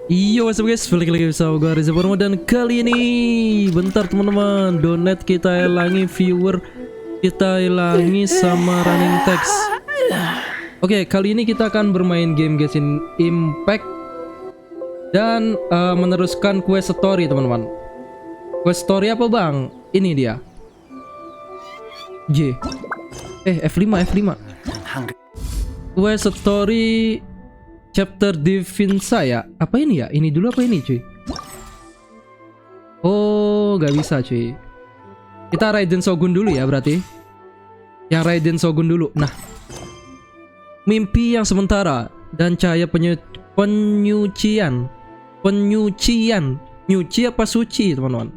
Yo, what's up guys, balik lagi bersama gue Reza Purnomo. Dan kali ini, bentar teman-teman, donate kita hilangi, viewer kita hilangi, sama running text. Oke, kali ini kita akan bermain game Genshin Impact dan meneruskan quest story teman-teman. Quest story apa bang? Ini dia J F5 quest story Chapther Imperatrix ya? Apa ini ya? Ini dulu apa ini cuy? Oh, gak bisa cuy. Kita Raiden Shogun dulu ya berarti. Yang Raiden Shogun dulu. Nah, mimpi yang sementara dan cahaya penyucian. Nyuci apa suci teman-teman?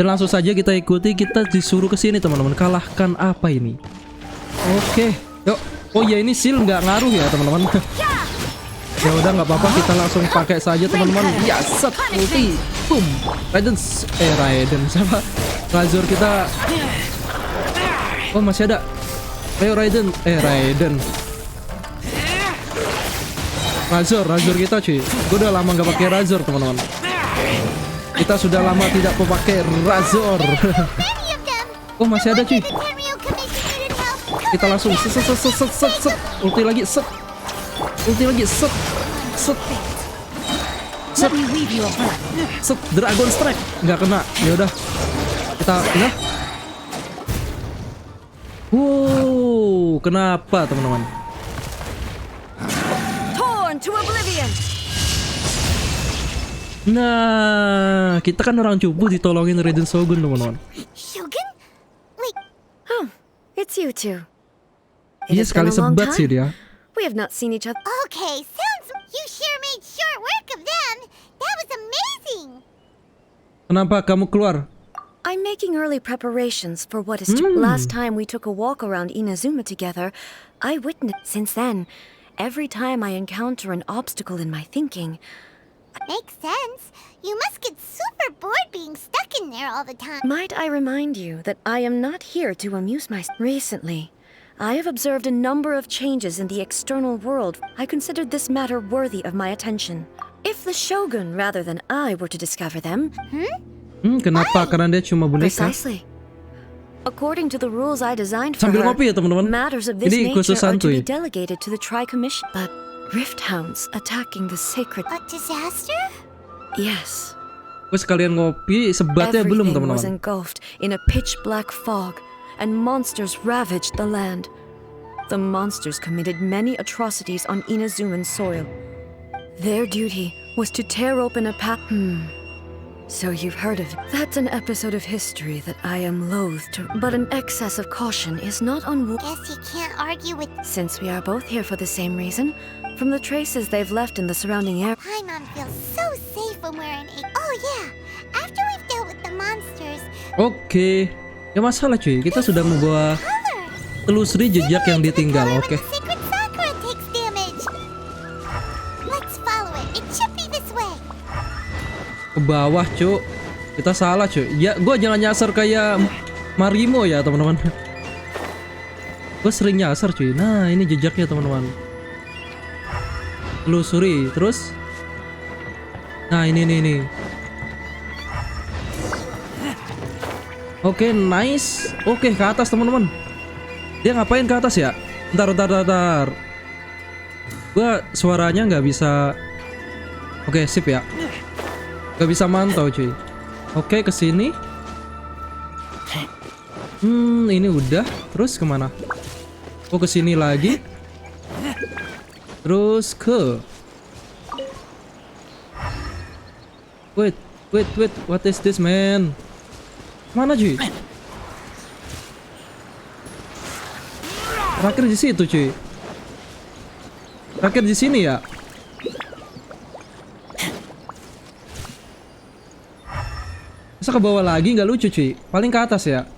Dan langsung saja kita ikuti. Kita disuruh ke sini teman-teman. Kalahkan apa ini? Oke, yuk. Oh ya, ini seal nggak ngaruh ya teman-teman. Ya udah nggak apa-apa, kita langsung pakai saja teman-teman. Ya set ulti, boom. Raiden siapa? Razor kita. Oh masih ada. Ayo Raiden. Razor kita cuy. Gue udah lama nggak pakai Razor teman-teman. Kita sudah lama tidak pakai Razor. Oh masih ada cuy. Kita langsung set. Ulti lagi set. Set Dragon Strike nggak kena. Ya udah kita udah. Wow, kenapa teman-teman? Nah, kita kan orang cupu ditolongin Raiden Shogun teman-teman. Shogun? Wait. Oh, it's you two. Iya sekali sebat sih dia. We have not seen each other. Okay, sounds. You sure made short work of them. That was amazing. Kenapa kamu keluar? I'm making early preparations for what is last time we took a walk around Inazuma together. I witnessed since then. Every time I encounter an obstacle in my thinking. Makes sense. You must get super bored being stuck in there all the time. Might I remind you that I am not here to amuse myself. Recently, I have observed a number of changes in the external world. I considered this matter worthy of my attention. If the Shogun rather than I were to discover them... Kenapa? Karena dia cuma boneka. Precisely. According to the rules I designed for Sambil her, ngopi ya teman-teman. matters of this Ini khusus nature are to be santuy. delegated to the Tri-Commission. But Rift Hounds attacking the sacred... A disaster? Yes. Gue sekalian ngopi, sebatnya belum Everything was teman-teman. engulfed in a pitch-black fog, and monsters ravaged the land. The monsters committed many atrocities on Inazuman soil. Their duty was to tear open a path. So you've heard of it. That's an episode of history that I am loath to... But an excess of caution is not unwarranted. Guess you can't argue with... Since we are both here for the same reason, from the traces they've left in the surrounding area... Paimon feels so safe when we're in a... Oh yeah, after we've dealt with the monsters... Oke, ya masalah cuy. Kita sudah membawa telusuri jejak yang ditinggal. Oke. The sacred sakura takes damage. Let's follow it. It should be this way. Ke bawah cuy. Kita salah cuy. Ya, gue jangan nyasar kayak Marimo ya teman-teman. Gue sering nyasar cuy. Nah, ini jejaknya teman-teman. Telusuri terus. Nah, ini. Oke, nice. Oke, ke atas teman-teman. Dia ngapain ke atas ya? Bentar. Gua suaranya nggak bisa. Oke, sip ya. Nggak bisa mantau cuy. Oke, ke sini. Ini udah. Terus kemana? Oh, ke sini lagi. Terus ke. Wait. What is this, man? Mana cuy? Terakhir di situ cuy. Terakhir di sini ya. Masa ke bawah lagi nggak lucu cuy. Paling ke atas ya.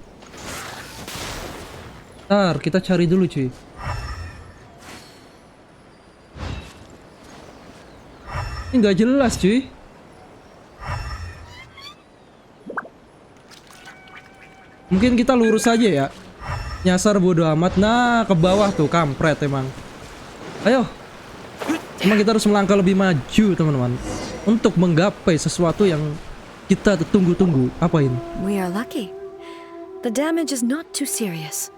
Ntar kita cari dulu cuy. Ini nggak jelas cuy. Mungkin kita lurus aja ya. Nyasar bodo amat. Nah, ke bawah tuh kampret emang. Ayo. Cuma kita harus melangkah lebih maju teman-teman, untuk menggapai sesuatu yang kita tunggu-tunggu. Apa ini? We are lucky. The damage is not too serious.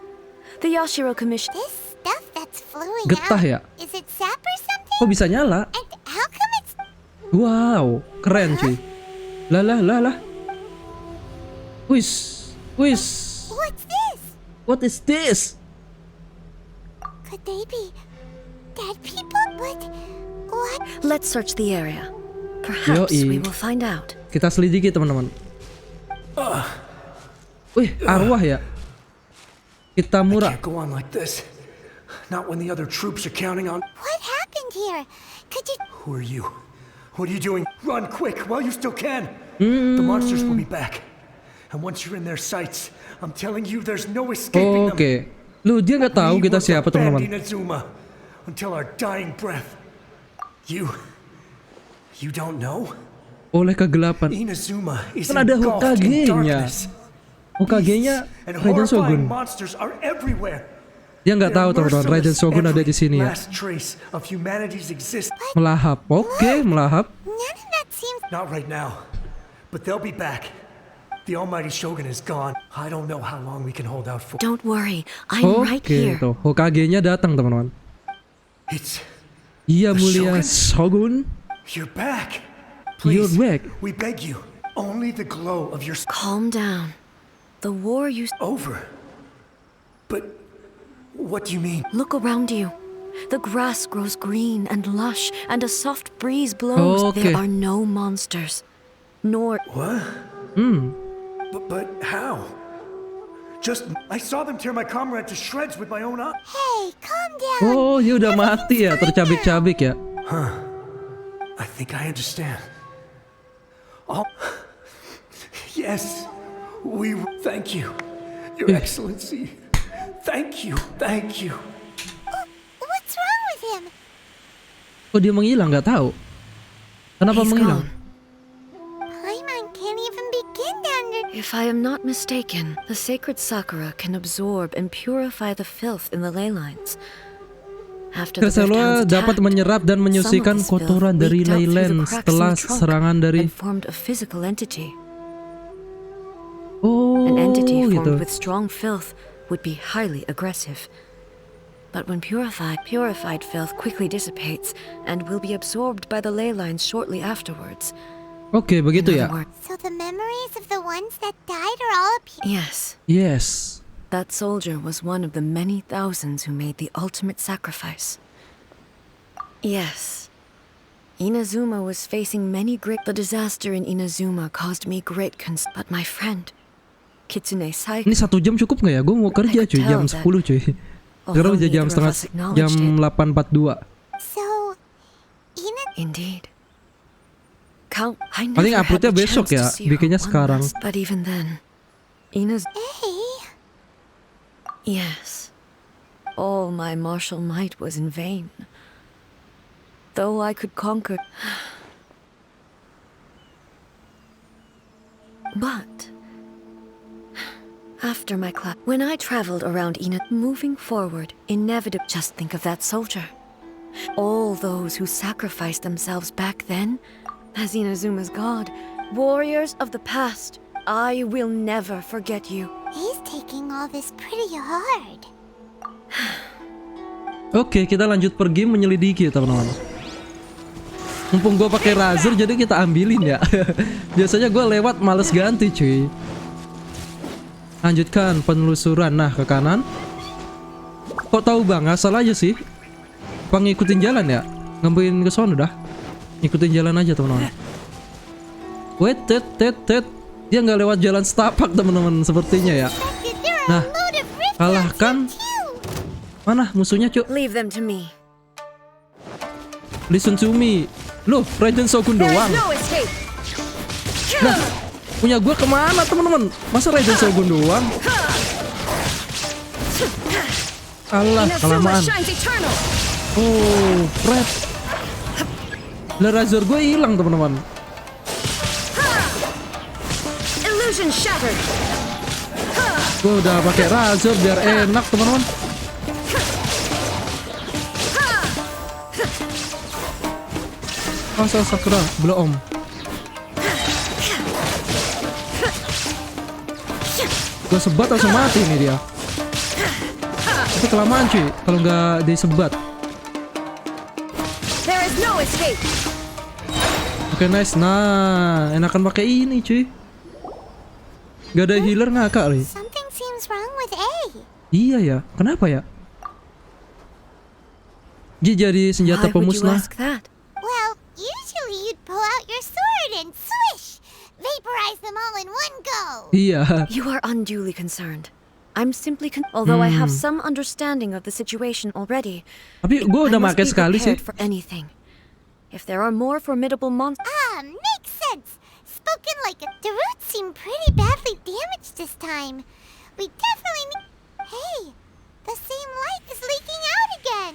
The Yashiro Commission. This stuff that's flowing Getah out. ya? Is it sap or something? Kok bisa nyala? And how come it's... Wow, keren cuy. Lah. Wis. What's this? What is this? Could they be dead people? What? Let's search the area. Perhaps Yoi. we will find out. Kita selidiki teman-teman. Wih, arwah ya. Kita murah. Can't go on like this. Not when the other troops are counting on. What happened here? Could you... Who are you? What are you doing? Run quick while you still can. The monsters will be back. And once you're in their sights, I'm telling you, there's no escaping them. Oke. Lu dia nggak tahu kita siapa teman-teman. Inazuma until our dying breath. You don't know? Oleh kegelapan. Inazuma is Kan ada engulfed in Hokage-nya. darkness. Hokage-nya And Raiden Shogun. horrifying monsters are everywhere. Dia nggak tahu teman-teman, Raiden Shogun ada di sini ya. Last trace of humanity's existence. Melahap. Oke, melahap. None of that seems... Not right now, but they'll be back. The almighty Shogun is gone. I don't know how long we can hold out for. Don't worry, I'm right Oke, here. tuh Hokage-nya datang teman-teman. It's Iya The mulia Shogun? Shogun. you're back. You're Please, back. we beg you. Only the glow of your Calm down. The war you... over. But what do you mean? Look around you. The grass grows green and lush, and a soft breeze blows. Okay. There are no monsters. Nor... What? But how? Just I saw them tear my comrade to shreds with my own eyes. Hey, calm down. Oh, dia udah mati ya, tercabik-cabik ya. I think I understand. Oh, yes. Thank you, Your Excellency. Thank you. What's wrong with him? Kok dia menghilang, nggak tahu. Kenapa He's menghilang? gone. Paimon can't even begin to under... If I am not mistaken, the sacred sakura can absorb and purify the filth in the ley lines. After the Kerselwa Bertowns dapat attacked, menyerap dan some of menyucikan this filth kotoran dari leaked out through the Leyland cracks in setelah the trunk serangan dari... and formed a physical entity. Oh, An entity gitu. formed with strong filth would be highly aggressive. But when purified filth quickly dissipates and will be absorbed by the ley lines shortly afterwards. Oke, begitu In ya. other words, So the memories of the ones that died are all up here. yes, Yes. that soldier was one of the many thousands who made the ultimate sacrifice. Yes. Inazuma was facing many great... The disaster in Inazuma caused me great concern. But my friend, Kitsune Saiko... Ini 1 jam cukup nggak ya? Gue mau kerja cuy, jam 10 cuy. Sekarang udah jam setengah, jam 8.42. So, Indeed. Count... I Paling never had uploadnya the besok chance to ya, see her bikinnya one sekarang. last- But even then, Inaz... hey, Yes. All my martial might was in vain. Though I could conquer... But... After my class... When I traveled around Ina... Moving forward, inevitably... Just think of that soldier. All those who sacrificed themselves back then, as Inazuma's god, warriors of the past, I will never forget you. he's taking all this pretty hard. Oke, kita lanjut pergi menyelidiki teman-teman. Mumpung gue pakai razor jadi kita ambilin ya. Biasanya gue lewat males ganti cuy. Lanjutkan penelusuran. Nah, ke kanan. Kok tahu bang? Asal aja sih. Bang ngikutin jalan ya. Ngambilin ke sono dah. Ikutin jalan aja teman-teman. Wait, tet. Dia nggak lewat jalan setapak teman-teman sepertinya ya. There are Nah, a load of rich kalahkan. too. Mana musuhnya cuk? Leave them to me. Listen to me. Loh, Raiden Shogun doang. escape. Nah, punya gua kemana teman-teman? Masa Raiden Shogun doang? Alah, kelamaan. eternal. Oh, Fred. Lah razor gue hilang teman-teman. Illusion shattered. Gue udah pakai razor biar enak teman-teman. Masa sakura belum. Gue sebat langsung mati nih dia. Tapi kelamaan cuy kalau nggak disebat. There is no escape. Oke, nice. Nah, enakan pakai ini cuy. Gak ada healer ngakak nih. Something seems wrong with A. Iya ya, kenapa ya? Jadi senjata Why would you pemusnah. ask that? Well, usually you'd pull out your sword and swish! Vaporize them all in one go! Iya. You are unduly concerned. I'm simply although I have some understanding of the situation already. Tapi gue udah I must pakai be sekali sih. prepared for anything. If there are more formidable monsters, Makes sense! Spoken like a... The roots seem pretty badly damaged this time. We definitely need... Hey! The same light is leaking out again!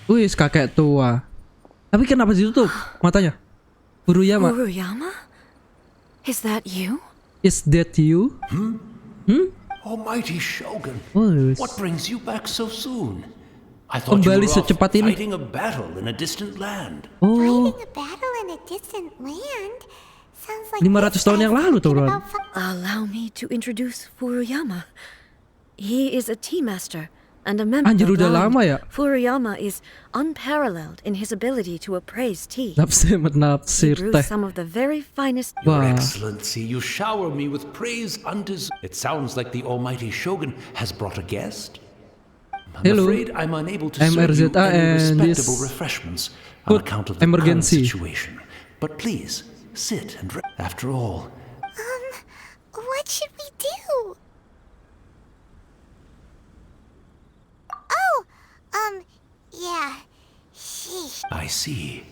Wih, kakek tua. Tapi kenapa ditutup matanya? Furuyama, Furuyama? Is that you? is that you? Almighty Shogun, Oh, what brings you back so soon? I thought you kembali were off secepat ini. fighting a battle in a distant land. Oh, Fighting a battle in a distant land? Sounds like 500 tahun yang lalu tuh, Ron. Allow me to introduce Furuyama. He is a tea master and a member Anjir, of udah the lama ya? Furuyama is unparalleled in his ability to appraise tea. nafsir He nafsir brews teh. some of the very finest. Your Wah. Excellency, you shower me with praise undeserved. It sounds like the Almighty Shogun has brought a guest. I'm Hello. afraid I'm unable to I'm serve you Reza any and respectable this refreshments on food account of the current emergency. situation. But please, sit and rest. After all, What should we do? Oh, yeah. Sheesh. I see.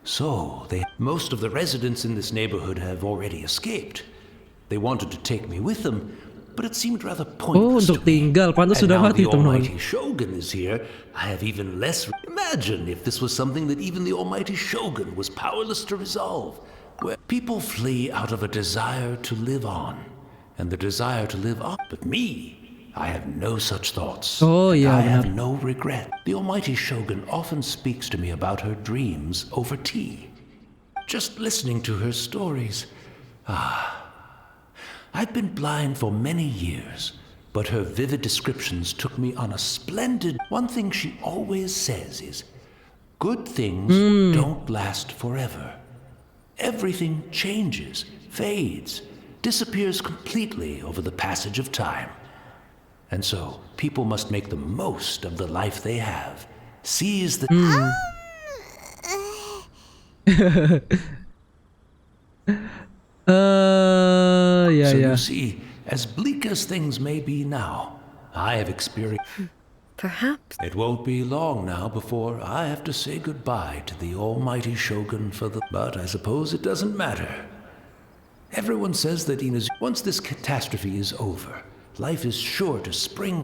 So, most of the residents in this neighborhood have already escaped. They wanted to take me with them, but it seemed rather Oh, pointless untuk to me. tinggal. Pantas And sudah now mati the teman-teman. Almighty Shogun is here. I have even less. Imagine if this was something that even the Almighty Shogun was powerless to resolve. Where people flee out of a desire to live on, and the desire to live on. But me, I have no such thoughts. Oh, and iya, I have benar. no regret. The Almighty Shogun often speaks to me about her dreams over tea. Just listening to her stories. I've been blind for many years, but her vivid descriptions took me on a splendid... One thing she always says is, good things don't last forever. Everything changes, fades, disappears completely over the passage of time. And so, people must make the most of the life they have. Seize the... Ya So ya. you see, as bleak as things may be now, I have experienced... Perhaps. It won't be long now before I have to say goodbye to the Almighty Shogun for the... But I suppose it doesn't matter. Everyone says that once this catastrophe is over, life is sure to spring...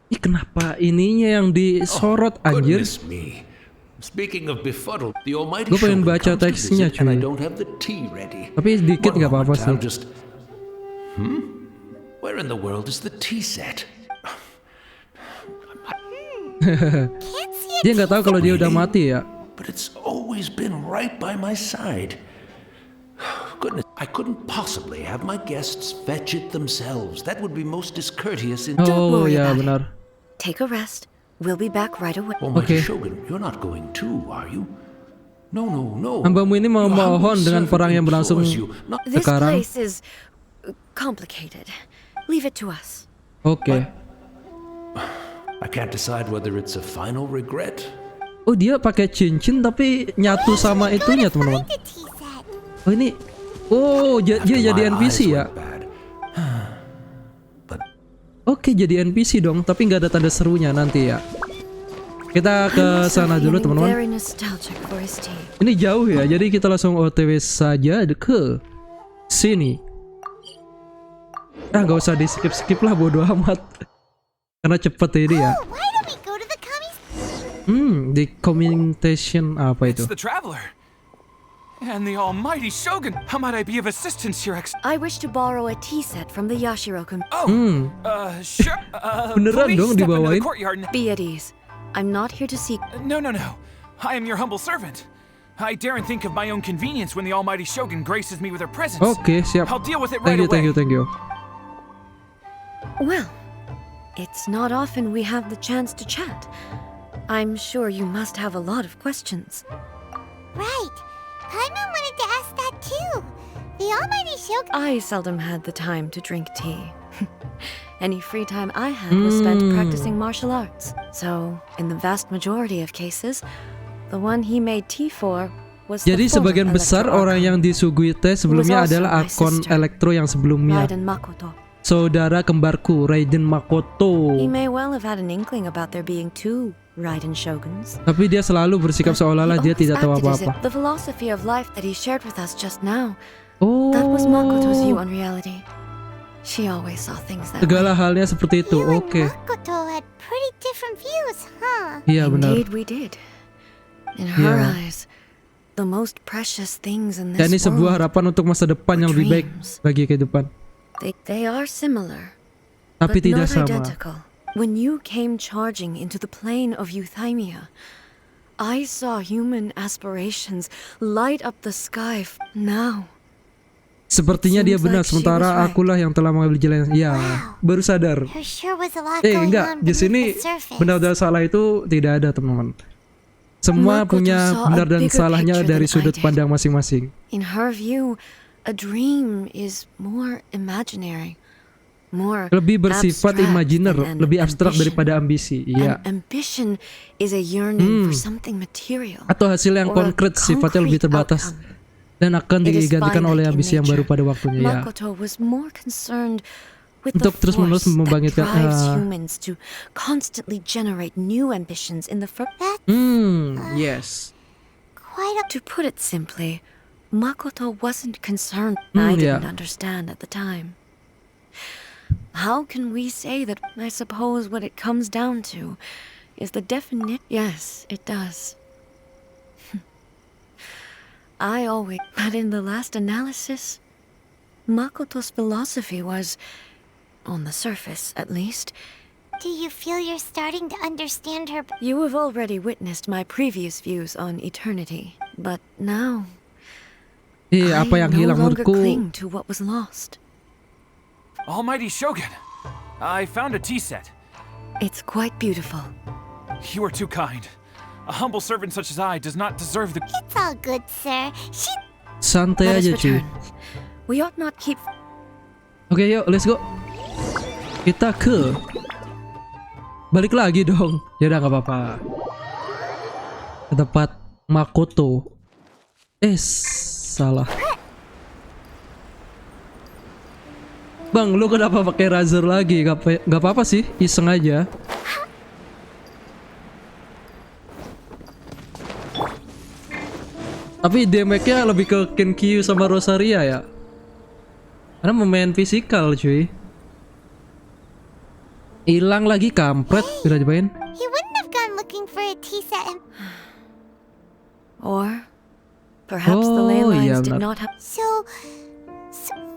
Ih, kenapa ininya yang disorot anjir? Goodness me. Speaking of befuddled, the Almighty Gue pengen Shogun baca comes to teksnya, visit and I cuy. don't have the tea ready. Tapi sedikit One nggak apa-apa moment, I'll sih. just... Where in the world is the tea set? Can't see Dia nggak tahu kalau dia udah mati ya. But it's always been right by my side. Goodness, I couldn't possibly have my guests fetch it themselves. That would be most discourteous in... Oh worry ya about it. benar. Take a rest. We'll be back right away. Almighty Okay. Shogun, you're not going too, are you? No, no, no. Hambamu ini Your memohon humble dengan servant perang yang berlangsung implores you not- This sekarang. place is complicated. Leave it to us. Oke. I can't decide whether it's a final regret. Oh, dia pakai cincin tapi nyatu sama itunya teman-teman. the tea set. Oh ini. Oh, dia jadi My NPC eyes ya. went bad. But Oke, jadi NPC dong, tapi nggak ada tanda serunya nanti ya. Kita ke sana dulu teman-teman. Very nostalgic for his tea. Ini jauh ya, jadi kita langsung OTW saja ke sini. Nggak usah di skip lah, bodo amat. Karena cepet ini ya. Oh, why don't we go to the commies? Di communication apa itu? It's the traveler. And the almighty Shogun. How might I be of assistance, Your Excellency? I wish to borrow a tea set from the Yashiro-kun. Oh, sure. Beneran Please dong step into dibawain? the courtyard. Be at ease. I'm not here to seek. No. I am your humble servant. I daren't think of my own convenience when the almighty shogun graces me with her presence. Oke, siap. I'll deal with it right Thank you, away. thank you. Well, it's not often we have the chance to chat. I'm sure you must have a lot of questions. Right. Paimon wanted to ask that too. The almighty shogun... I seldom had the time to drink tea. Any free time I had was spent practicing martial arts. So, in the vast majority of cases, the one he made tea for was the Jadi former sebagian besar Electro orang yang disuguhi teh sebelumnya also adalah my akun sister, elektro yang sebelumnya. Raiden Makoto. Saudara kembarku Raiden Makoto. He may well have had an inkling about there being two Raiden shoguns. Tapi dia selalu bersikap seolah-olah dia He tidak tahu always acted as apa-apa. if the philosophy of life that he shared with us just now, Oh. that was Makoto's view on reality. She always saw things that Segala way. halnya seperti itu. You Oke. and Makoto had pretty different views, huh? Iya benar. Indeed we did. In her Yeah. eyes, the most precious things in Dan ini this sebuah world, harapan untuk masa depan yang lebih baik dreams. bagi kehidupan. they are similar, Tapi but tidak not sama. identical. When you came charging into the plane of euthymia, I saw human aspirations light up the sky. Now, Sepertinya dia Seems benar, like she sementara was right. akulah yang telah mengambil jalan. Ya, baru sadar. There sure was a lot going Enggak, on di beneath sini the surface. benar dan salah itu tidak ada, teman-teman. Semua Makoto punya saw a benar dan bigger salahnya picture dari than I sudut did. pandang masing-masing. in her view, a dream is more imaginary, more Lebih bersifat abstract imajiner, than an lebih abstrak ambition. daripada ambisi. Iya. An ambition is a yearning for something material. Atau hasil yang or a konkret sifatnya lebih concrete terbatas outcome. dan akan It is digantikan oleh finite in ambisi yang baru nature. pada waktunya. Ya. Makoto was more concerned with Untuk the terus-menerus force that membangkitkan, drives humans to constantly generate new ambitions in the first. Yes. Quite a... To put it simply, Makoto wasn't concerned. I yeah. didn't understand at the time. How can we say that? I suppose what it comes down to is the definition. Yes, it does. I always, but in the last analysis, Makoto's philosophy was, on the surface at least. Do you feel you're starting to understand her? You have already witnessed my previous views on eternity, but now Iya, apa I yang no hilang longer menurutku? cling to what was lost. Almighty shogun, I found a tea set. It's quite beautiful. You are too kind. A humble servant such as I does not deserve the... It's all good, sir. She... Santai Let us aja cuy. return. We ought not keep. Oke, yuk, let's go. Kita ke balik lagi dong. Ya udah nggak apa-apa. Ke tempat Makoto. Salah. Bang, lu kenapa pakai razor lagi? Gak apa-apa sih, iseng aja. Tapi damage-nya lebih ke Kenkyu sama Rosaria ya. Karena pemain fisikal cuy. Hilang lagi kampret, udah cobain. He wouldn't have gone looking for a tea set and... Or perhaps the ley Oh, lines yeah, did not- not have. So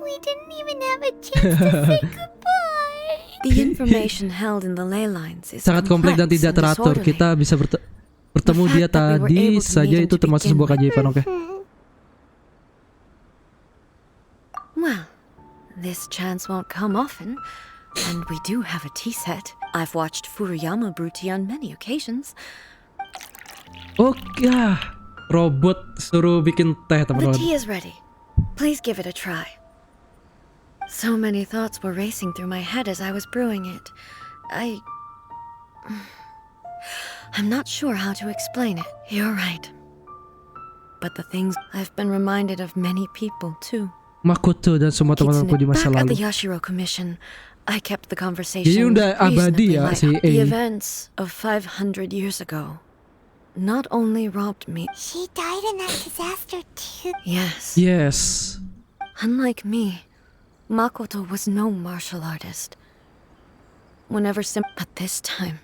we didn't even have a chance to say goodbye. The information held in the ley lines is Sangat kompleks dan complex tidak and teratur. disorderly. Kita bisa bertemu The dia fact that we were tadi able to saja meet him itu to termasuk begin sebuah with. keajaiban, oke? Well, this chance won't come often, and we do have a tea set. I've watched Furuyama brew tea on many occasions. Oke, robot suruh bikin teh The teman-teman. tea is ready. Please give it a try. So many thoughts were racing through my head as I was brewing it. I'm not sure how to explain it. You're right. But the things I've been reminded of many people too. Makoto dan semua teman-temanku di masa Back at lalu. the Yashiro Commission, I kept the Jadi conversation udah abadi reasonably ya light. si The A. events of 500 years ago not only robbed me. She died in that disaster too. Yes. Yes. Unlike me, Makoto was no martial artist. But this time,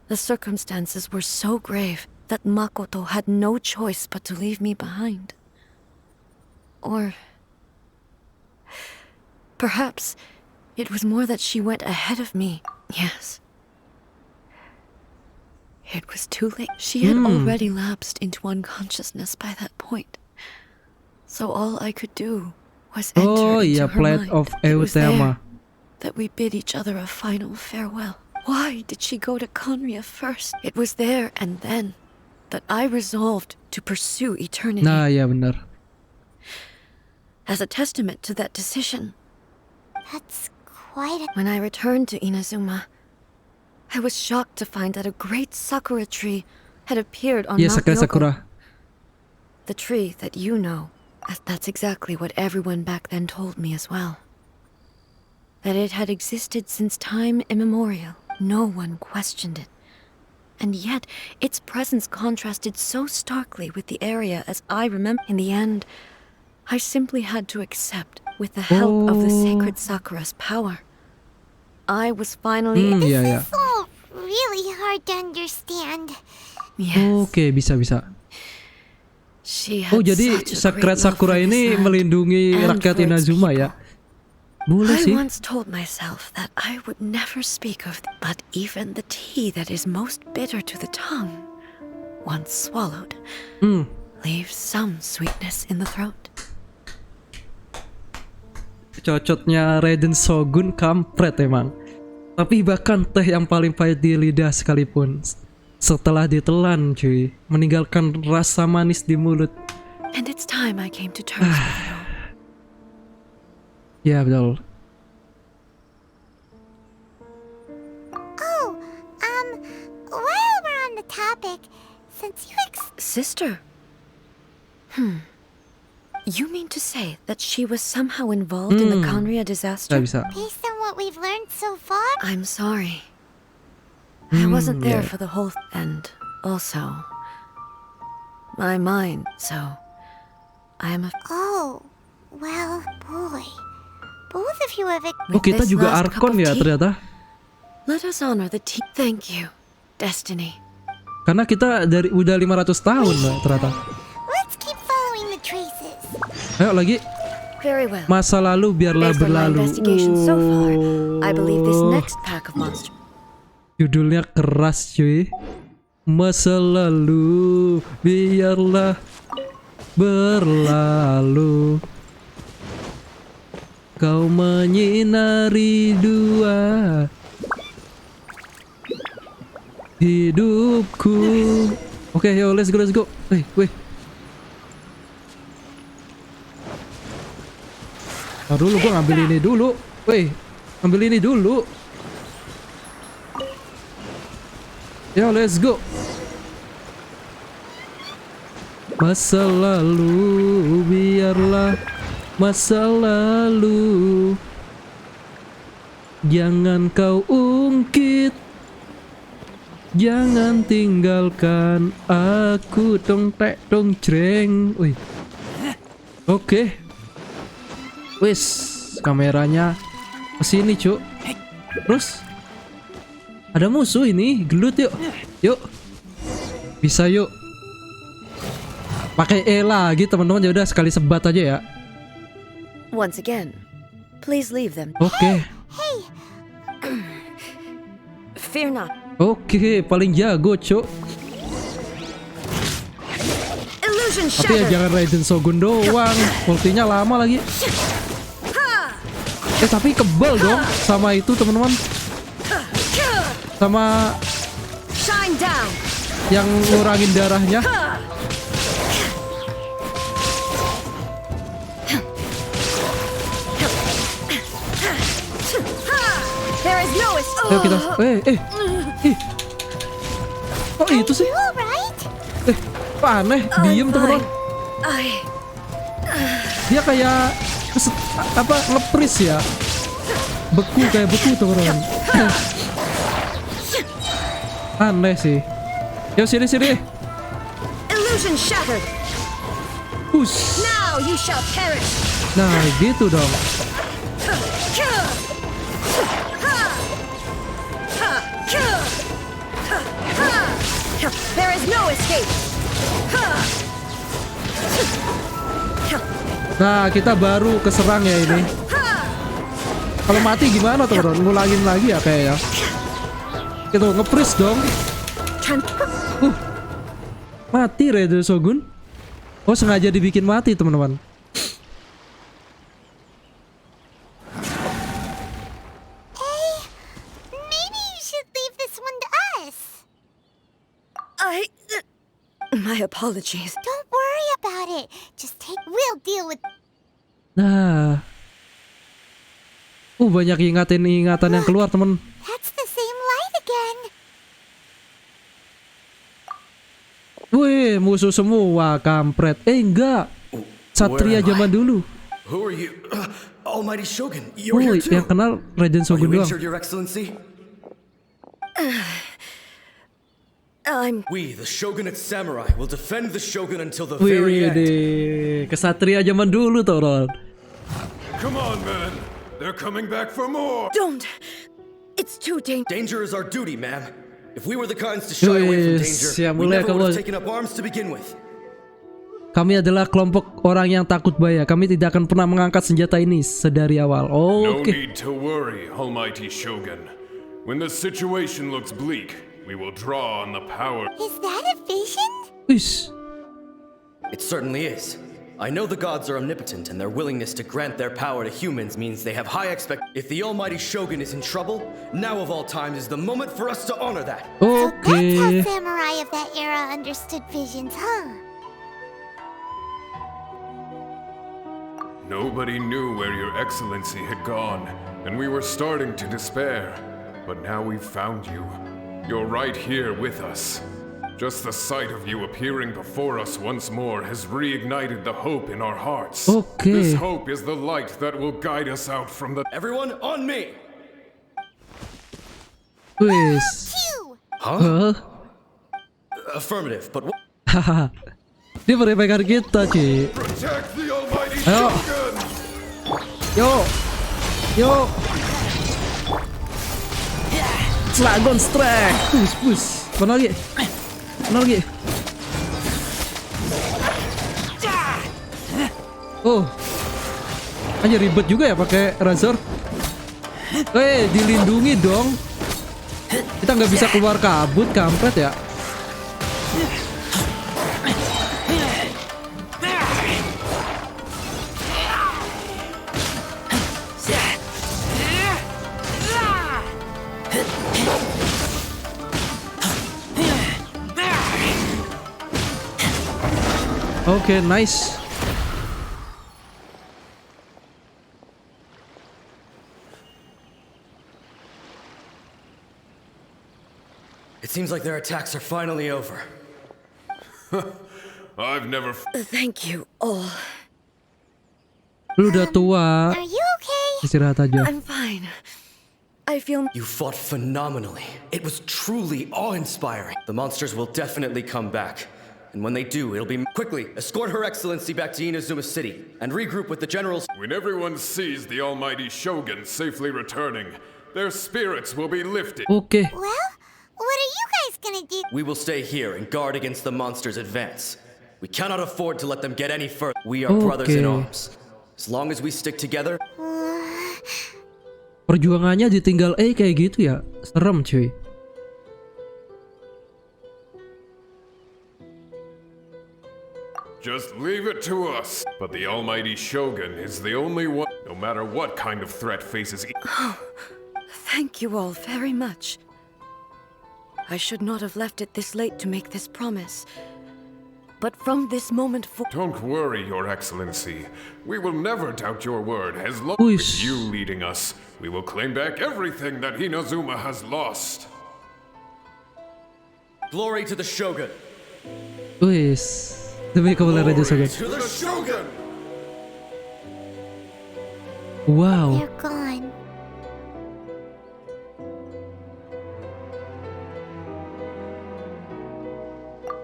the circumstances were so grave that Makoto had no choice but to leave me behind. Or perhaps it was more that she went ahead of me. Yes. It was too late. She had already lapsed into unconsciousness by that point. So all I could do was enter Oh into iya, her Plate mind. of It was Eutema. there that we bid each other a final farewell. Why did she go to Conria first? It was there and then that I resolved to pursue eternity. Nah, ya benar. As a testament to that decision, That's quite a... when I returned to Inazuma, I was shocked to find that a great sakura tree had appeared on Iya, Mount Sakura Yoko. Sakura. The tree that you know. That's exactly what everyone back then told me as well. That it had existed since time immemorial. No one questioned it. And yet, its presence contrasted so starkly with the area as I remember. In the end, I simply had to accept, with the help of the sacred Sakura's power. I was finally... Iya, ya. It's all really hard to understand. Yes. Oke, bisa. She Oh, had jadi such a Sakura great love Sakura for this ini land melindungi and rakyat for its Inazuma ya. people. Boleh I sih. once told myself that I would never speak of but even the tea that is most bitter to the tongue, once swallowed, leaves some sweetness in the throat. Cocotnya Raiden Shogun kampret emang. Tapi bahkan teh yang paling pahit di lidah sekalipun setelah ditelan cuy, meninggalkan rasa manis di mulut. And it's time I came to terms with it all. Ya betul. Oh, while we're on the topic, since you Sister? You mean to say that she was somehow involved in the Conria disaster? Bisa. based on what we've learned so far, I'm sorry. I wasn't there yeah. for the whole and also my mind, so I am a oh, well, boy. Both of you have... Oh, kita this juga last cup Arkon of ya tea, ternyata. Let us honor the tea. Thank you, Destiny. Karena kita dari udah 500 tahun Mbak, ternyata. Let's keep following the traces. Ayo lagi. Very well. Masa lalu biarlah Based on my berlalu. investigation so far, I believe this next pack of monsters. Judulnya keras cuy. Masa lalu biarlah berlalu. Kau menyinari dua hidupku. Oke, yo let's go. Weh. Ntar dulu gua ngambil ini dulu. Weh, ambil ini dulu. Yo let's go. Masa lalu biarlah masa lalu, jangan kau ungkit, jangan tinggalkan aku. Dong tek dong jreng. Wih. Oke. Wis, kameranya kesini cuk. Terus ada musuh ini, gelut yuk. Bisa yuk. Pakai E lagi teman-teman, ya udah sekali sebat aja ya. Once again, please leave them. Oke. Fear not. Oke, paling jago, Cuk. Illusion Tapi ya shattered. jangan Raiden Shogun doang. Ultinya lama lagi. Tapi kebal dong sama itu, teman-teman. Sama Shine down. yang ngurangin darahnya. There is no escape. Ayo kita. Kok itu sih? You alright? Kok aneh? Diem, teman-teman. Dia kayak lepris ya. Beku, teman-teman. Aneh sih. Yo sini. Illusion shattered. Push. Now you shall perish. Nah, gitu dong. There is no escape. Nah, kita baru keserang ya ini. Kalau mati gimana, teman-teman? Ngulangin lagi ya kayaknya. Gitu, nge-freeze dong. Mati Raiden Shogun. Oh, sengaja dibikin mati, teman-teman. Hey, maybe you should leave this one to us. My apologies. Don't worry about it. Just we'll deal with. Nah. Banyak ingatan yang keluar, teman. That's the same light again. Wih, musuh semua, kampret. Enggak. Satria zaman dulu. Who are you? Almighty Shogun, you're here too. Yang kenal Raiden Are Shogun you doang. injured, Your Excellency? We, the Shogunate Samurai, will defend the Shogun until the very Wih, end. deh. Kesatria zaman dulu, Toron. Come on, man. They're coming back for more. Don't. It's too dangerous. Danger is our duty, ma'am. If we were the kinds to shy away from danger, Yang we mulia never would have kamu. taken up arms to begin with. Kami adalah kelompok orang yang takut bahaya. Kami tidak akan pernah mengangkat senjata ini sedari awal. No Oke. need to worry, Almighty Shogun. When the situation looks bleak, we will draw on the power. Is that a vision? Wis. It certainly is. I know the gods are omnipotent, and their willingness to grant their power to humans means they have high If the Almighty Shogun is in trouble, now of all times is the moment for us to honor that. So that's how Oke. samurai of that era understood visions, huh? Nobody knew where Your Excellency had gone, and we were starting to despair. But now we've found you. You're right here with us. Just the sight of you appearing before us once more has reignited the hope in our hearts. Oke. This hope is the light that will guide us out from the... Everyone, on me! Wis. Phew! Hah? Affirmative, but Hahaha. Dia meremehkan kita, Ci. Protect the Almighty Ayo. Shogun! Yo. Yo. Slagon strike. Push. Mana lagi? Mana lagi? Oh. Hanya ribet juga ya pakai razor. Dilindungi dong. Kita nggak bisa keluar kabut, kampret ya. Oke, nice. it seems like their attacks are finally over. I've never... Thank you all. Lu udah tua. Are you okay? Istirahat aja. I'm fine. I feel. You fought phenomenally. It was truly awe-inspiring. The monsters will definitely come back. And when they do, it'll be... Quickly, escort Her Excellency back to Inazuma City and regroup with the generals. When everyone sees the Almighty Shogun safely returning, their spirits will be lifted. Oke. Well, what are you guys gonna do? We will stay here and guard against the monsters' advance. We cannot afford to let them get any further. We are brothers in arms. As long as we stick together... Perjuangannya ditinggal kayak gitu ya. Serem, cuy. Just leave it to us. But the Almighty Shogun is the only one, no matter what kind of threat faces... Thank you all very much. I should not have left it this late to make this promise. But from this moment forward... Don't worry, Your Excellency. We will never doubt your word. As long Uish. as you leading us, we will claim back everything that Inazuma has lost. Glory to the Shogun! Wis. Demi kemuliaan Raja Shogun. To the Shogun! Wow. They're gone.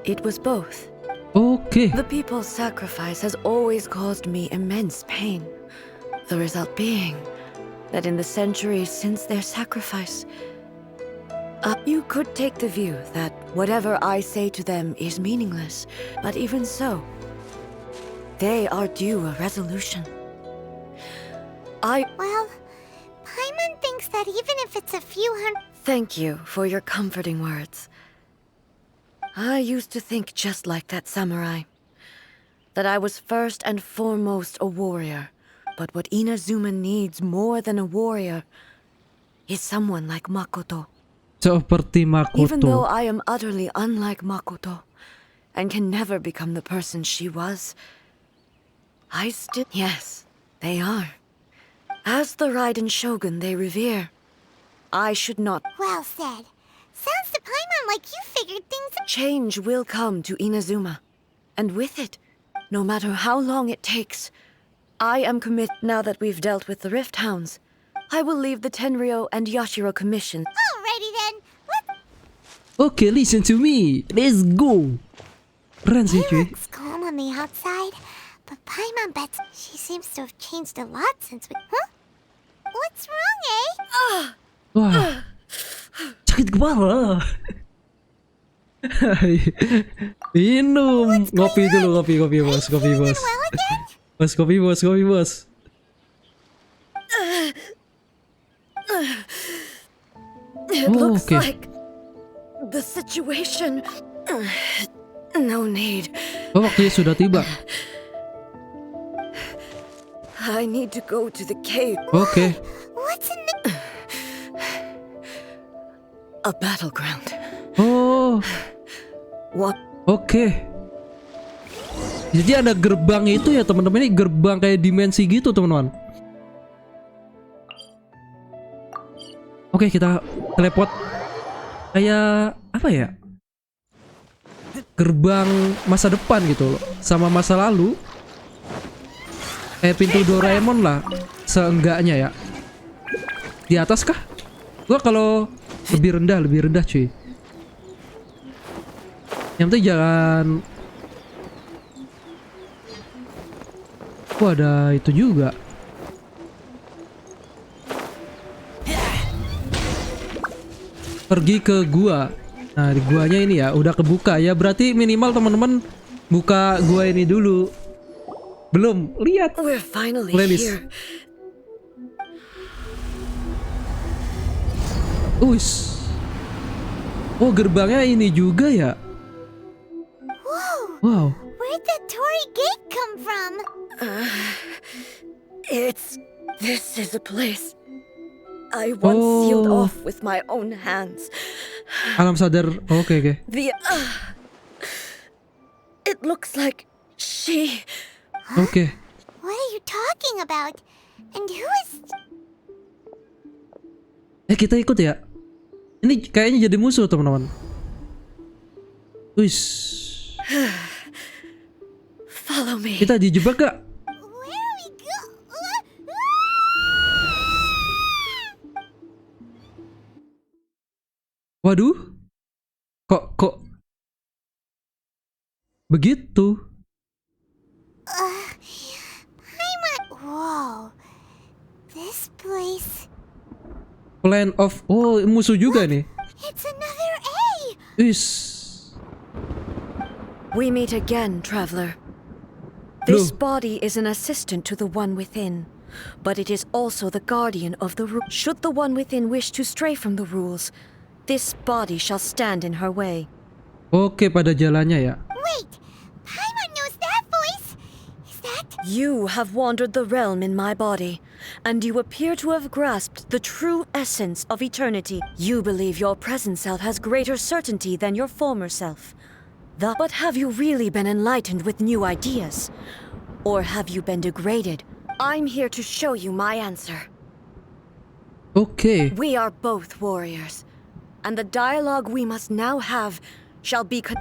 It was both. Oke. The people's sacrifice has always caused me immense pain. The result being that in the centuries since their sacrifice, you could take the view that whatever I say to them is meaningless, but even so, they are due a resolution. Well, Paimon thinks that even if it's a few hundred... Thank you for your comforting words. I used to think just like that samurai. That I was first and foremost a warrior. But what Inazuma needs more than a warrior is someone like Makoto. Seperti Even though Makoto. I am utterly unlike Makoto and can never become the person she was, I still... Yes, they are. As the Raiden Shogun they revere, I should not... Well said. Sounds to Paimon like you figured things out. Change will come to Inazuma. And with it, no matter how long it takes, I am committed. Now that we've dealt with the Rift Hounds, I will leave the Tenryo and Yashiro commission. Alrighty then. Oke, listen to me. Let's go. Keren sih He cuy. looks calm on the outside, but Paimon bets she seems to have changed a lot since we... Huh? What's wrong, eh? Wah, sakit kepala. Minum. Ngopi dulu, ngopi bos, kopi bos. Well again? Bos, kopi bos. It Oh, looks okay. like the situation... No need. Oh, waktunya sudah tiba. I need to go to the cave. Oke. What's in the... A battleground. Oh, What? oke. Jadi ada gerbang itu ya teman-teman, ini gerbang kayak dimensi gitu teman-teman. Oke, kita teleport kayak apa ya? Gerbang masa depan gitu loh, sama masa lalu. Kayak pintu Doraemon lah, seenggaknya ya. Di atas kah? Gua kalau lebih rendah cuy. Yang penting jangan... Wah, ada itu juga. Pergi ke gua. Nah, di guanya ini ya udah kebuka ya. Berarti minimal teman-teman buka gua ini dulu. Belum, lihat We're finally playlist. here. Ush. Oh, gerbangnya ini juga ya. Whoa! Wow. Where'd that Torii gate come from? This is a place I once sealed Oh. off with my own hands. Alam sadar. Oke. It looks like she... Oke. What are you talking about? And who is... Kita ikut ya. Ini kayaknya jadi musuh teman-teman. Wish. Follow me. Kita dijebak gak? Where are we go? Waduh. Kok begitu? Paimon... Whoa. This place... Plan of... Oh, musuh juga nih. It's another A! Wish. We meet again, traveler. This body is an assistant to the one within, but it is also the guardian of the rule. Should the one within wish to stray from the rules, this body shall stand in her way. Oke, pada jalannya ya. Wait! Paimon knows that voice! Is that... You have wandered the realm in my body, and you appear to have grasped the true essence of eternity. You believe your present self has greater certainty than your former self. But have you really been enlightened with new ideas? Or have you been degraded? I'm here to show you my answer. Oke. We are both warriors, and the dialogue we must now have shall be Wait!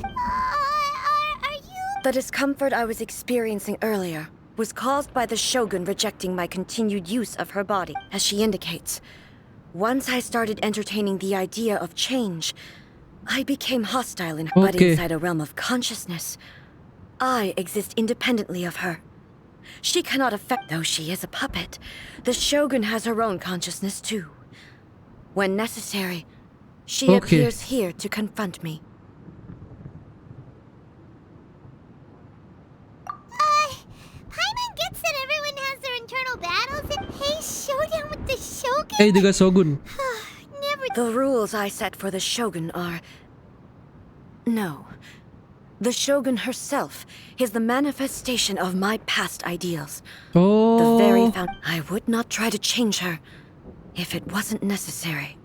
Are you... The discomfort I was experiencing earlier was caused by the Shogun rejecting my continued use of her body, as she indicates. Once I started entertaining the idea of change, I became hostile in her. But Okay. inside a realm of consciousness, I exist independently of her. She cannot affect, though she is a puppet. The Shogun has her own consciousness too. When necessary, she Okay. appears here to confront me. Paimon gets that everyone has their internal battles and... Hey, showdown with the Shogun? Dengan Shogun. Never The rules I set for the Shogun are... No. The Shogun herself is the manifestation of my past ideals. The very I would not try to change her if it wasn't necessary.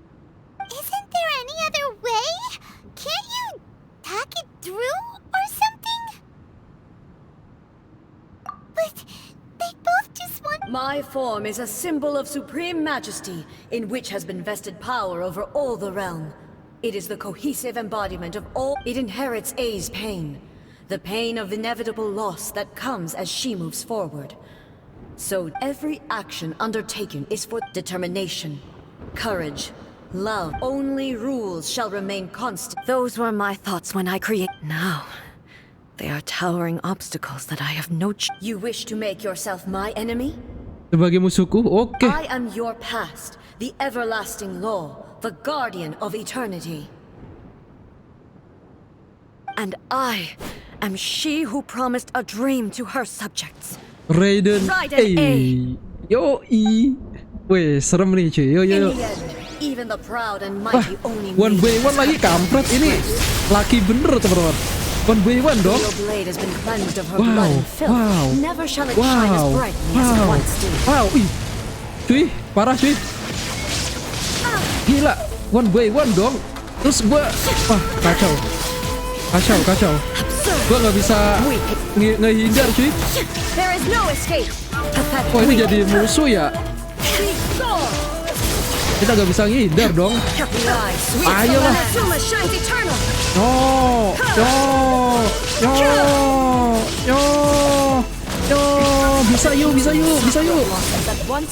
Isn't there any other way? Can't you talk it through or something? But they both just want... My form is a symbol of supreme majesty, in which has been vested power over all the realm. It is the cohesive embodiment of all. It inherits A's pain. The pain of inevitable loss that comes as she moves forward. So every action undertaken is for determination, courage, love. Only rules shall remain constant. Those were my thoughts when I create. Now, they are towering obstacles that I have no You wish to make yourself my enemy? Sebagai musuhku, oke. I am your past, the everlasting law, the guardian of eternity. And I am she who promised a dream to her subjects. Raiden A. Yoi. Weh, serem nih cuy. Yo. In the end, even the proud and Wah, mighty only 1v1 lagi kampret ini. Laki bener teman-teman. 1v1 dong. Your blade has been cleansed of her Wow, blood and filth. wow. Never shall it shine as brightly as it once did. Wow, ih. Cuy, parah cuy. Gila, 1v1 dong. Terus gua, wah, kacau. Gua nggak bisa ngehindar cuy. There is no escape. Oh, ini jadi musuh ya. Kita nggak bisa ngehindar dong. Ayolah. Yo. Bisa yuk.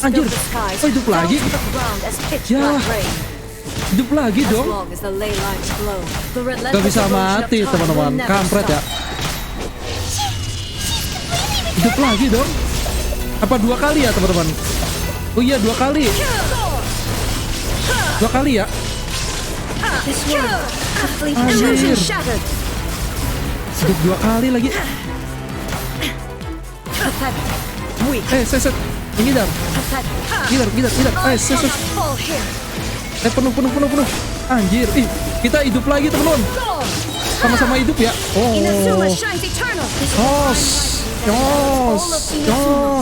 Anjir. Oh, hidup lagi. Ya. Hidup lagi dong. Gak bisa mati teman-teman. Kampret ya. Hidup lagi dong. Apa 2 kali ya teman-teman? Oh iya 2 kali. 2 kali ya. Anjir. Hidup 2 kali lagi. Set. Ngidar. Set. Penuh. Anjir. Ih, kita hidup lagi teman-teman. Sama-sama hidup ya. Yos.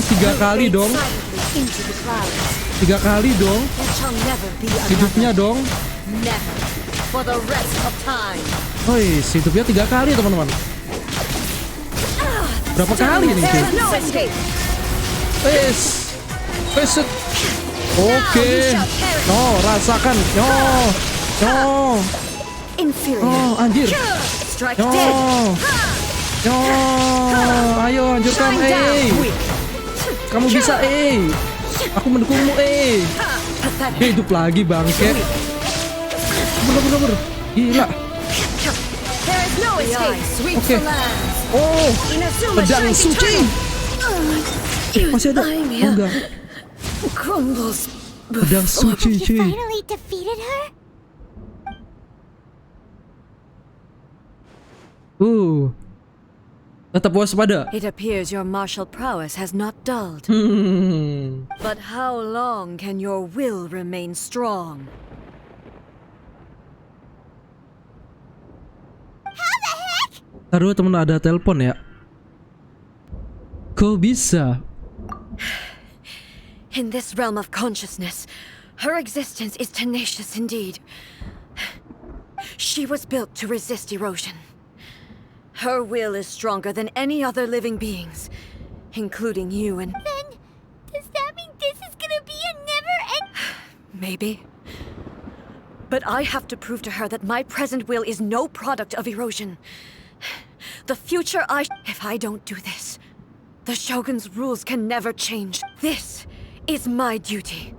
3 kali dong. Hidupnya dong. Oi, hidupnya 3 kali teman-teman. Berapa kali nih? Set. Oke. Rasakan. Anjir. Ayo hancurkan. Kamu bisa. Aku mendukungmu. Hidup lagi bangke. Bener. Gila. Oke. Oh, pedang suci. Masih ada. Oh enggak. Pedang suci cuy. Finally defeated her? Tetap waspada. It appears your martial prowess has not dulled. But how long can your will remain strong? Taruh temen ada telepon ya. Kok bisa? In this realm of consciousness, her existence is tenacious indeed. She was built to resist erosion. Her will is stronger than any other living beings, including you and... Then, does that mean this is gonna be a never-end... Maybe. But I have to prove to her that my present will is no product of erosion. The future If I don't do this, the Shogun's rules can never change. This is my duty.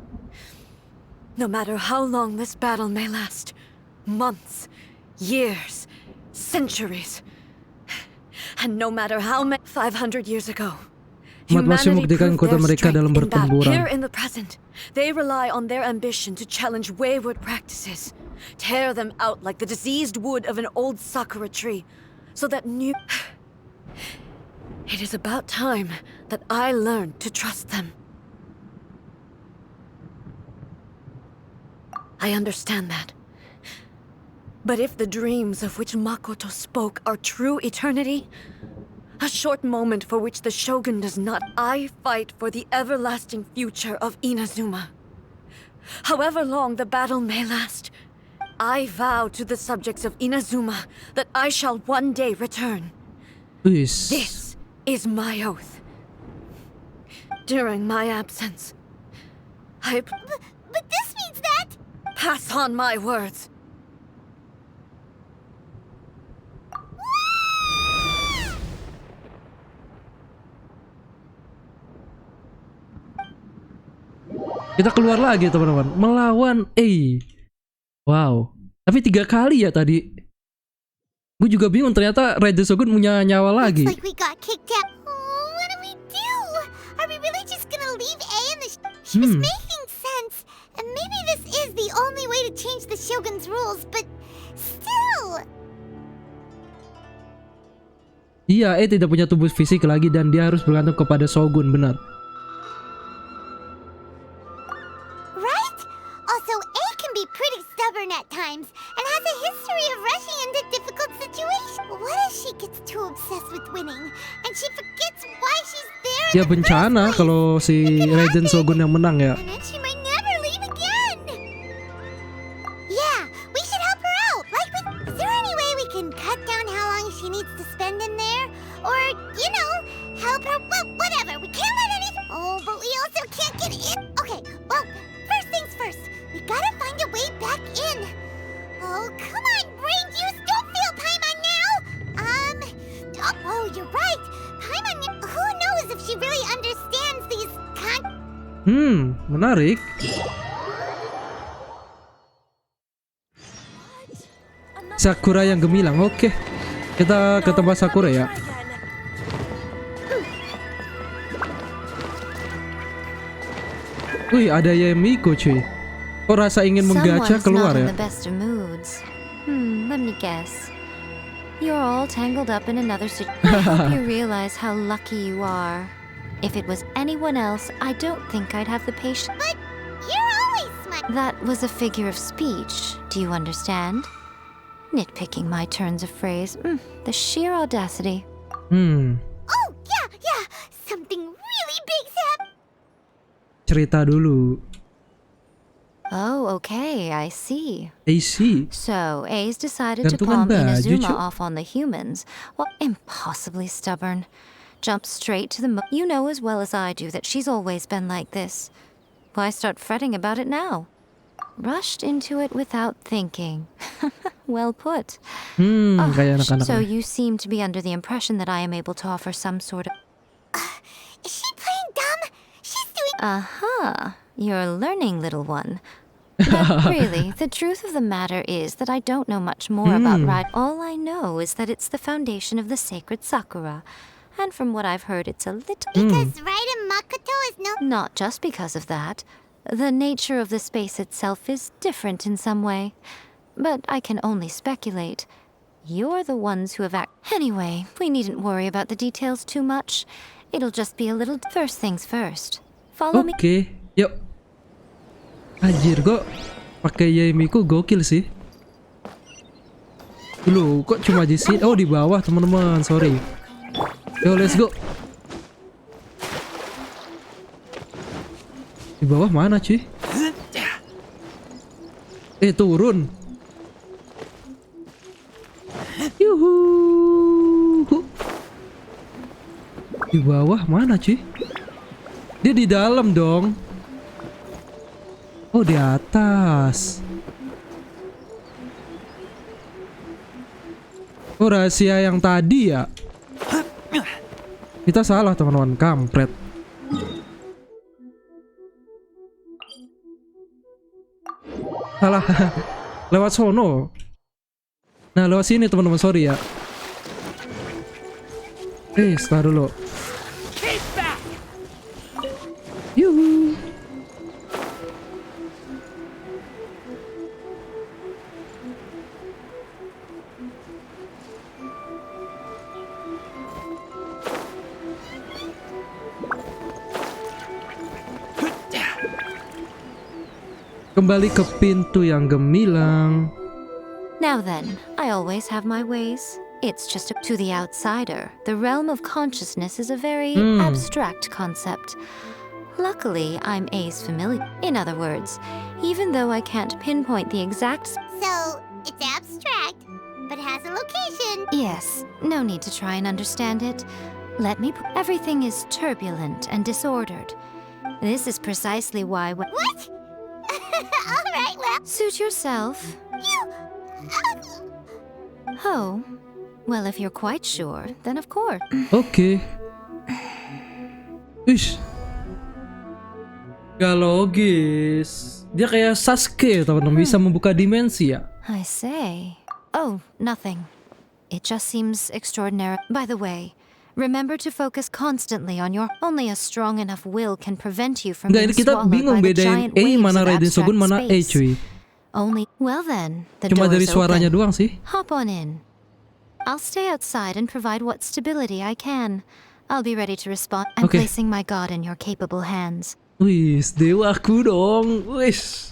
No matter how long this battle may last, months, years, centuries, and no matter how many 500 years ago, Umat masih humanity membuktikan proved kota their mereka dalam strength in battle. bertempuran. Here in the present, they rely on their ambition to challenge wayward practices, tear them out like the diseased wood of an old sakura tree, so that new... It is about time that I learned to trust them. I understand that. But if the dreams of which Makoto spoke are true eternity, a short moment for which the shogun does not, I fight for the everlasting future of Inazuma. However long the battle may last, I vow to the subjects of Inazuma that I shall one day return. Wis. This is my oath. During my absence, But this means that... pass on my words. Kita keluar lagi teman-teman, melawan Wow. Tapi 3 kali ya tadi. Gue juga bingung, ternyata Raiden Shogun punya nyawa lagi. Looks like we got kicked out. Oh, what do we do? Are we really just gonna leave A in the... She was making sense. And maybe this is the only way to change the Shogun's rules, but still... Iya, tidak punya tubuh fisik lagi dan dia harus bergantung kepada Shogun, benar. Right? Also, A can be pretty stubborn at times and has a history of rushing into difficult situations. What if she gets too obsessed with winning and she forgets why she's there in Ya the first bencana place? kalau si It could Raiden happen. Shogun yang menang ya. And then she might never leave again. Yeah, we should help her out. Is there any way we can cut down how long she needs to spend in there? Or, help her? Well, whatever. We can't let anything... Oh, but we also can't get in. Okay, well, first things first. We gotta find a way back in. Oh, come on, brain juice. Don't feel Paimon now. Oh, you're right. Paimon, who knows if she really understands these Menarik. Sakura yang gemilang. Oke. Kita ke tempat Sakura ya. Wih, ada Yemiko cuy. Kok rasa ingin menggacha keluar ya? Someone's not in the best of moods. Let me guess. You're all tangled up in another situation. I hope you realize how lucky you are. If it was anyone else, I don't think I'd have the patience. But you're always smart. That was a figure of speech. Do you understand? Nitpicking my turns of phrase. The sheer audacity. Oh, yeah. Something really big's happened. Cerita dulu. Oh, okay, I see. AC. So, A's decided to Gantungan palm baju, Inazuma Cuk. off on the humans. Well, impossibly stubborn. Jumped straight to the You know as well as I do that she's always been like this. Why start fretting about it now? Rushed into it without thinking. Well put. Kayak anak-anak. So you seem to be under the impression that I am able to offer some sort of... Is she playing dumb? She's doing... Aha, you're learning, little one. But really, the truth of the matter is that I don't know much more about Raiden. All I know is that it's the foundation of the sacred Sakura. And from what I've heard, it's a little... Because Raiden Makoto is no... Not just because of that. The nature of the space itself is different in some way. But I can only speculate. You're the ones who have Anyway, we needn't worry about the details too much. It'll just be a little... First things first. Follow me. Oke, yuk. Anjir, kok pakai Yemiko gokil sih. Dulu, kok cuma di sini? Oh, di bawah, teman-teman. Sorry. Yo, let's go. Di bawah mana, cuy? Turun. Yuhu. Di bawah mana, cuy? Dia di dalam dong. Oh, di atas. Oh, rahasia yang tadi ya. Kita salah, teman-teman. Kampret. Salah. Lewat sono. Nah, lewat sini, teman-teman. Sorry ya. Sebentar dulu. Yuhu. Kembali ke pintu yang gemilang. Now then, I always have my ways. It's just to the outsider, the realm of consciousness is a very abstract concept. Luckily, I'm A's familiar. In other words, even though I can't pinpoint the exact... So, it's abstract, but has a location. Yes, no need to try and understand it. Let me... Everything is turbulent and disordered. This is precisely why... What? All right, well... Suit yourself. You... Oh, well, if you're quite sure, then of course. Oke. Wish. Gak logis. Dia kayak Sasuke, teman-teman, bisa membuka dimensi ya. I say. Oh, nothing. It just seems extraordinary. By the way, remember to focus constantly on your... Only a strong enough will can prevent you from Nggak, being ini kita swallowed bingung by the bedain giant E waves mana of Raiden abstract Shogun, mana E, space. cuy. Only... Well then, the Cuma door dari is suaranya open. doang sih. Hop on in. I'll stay outside and provide what stability I can. I'll be ready to respond. I'm Okay. placing my god in your capable hands. Wis, dewaku dong. Wis.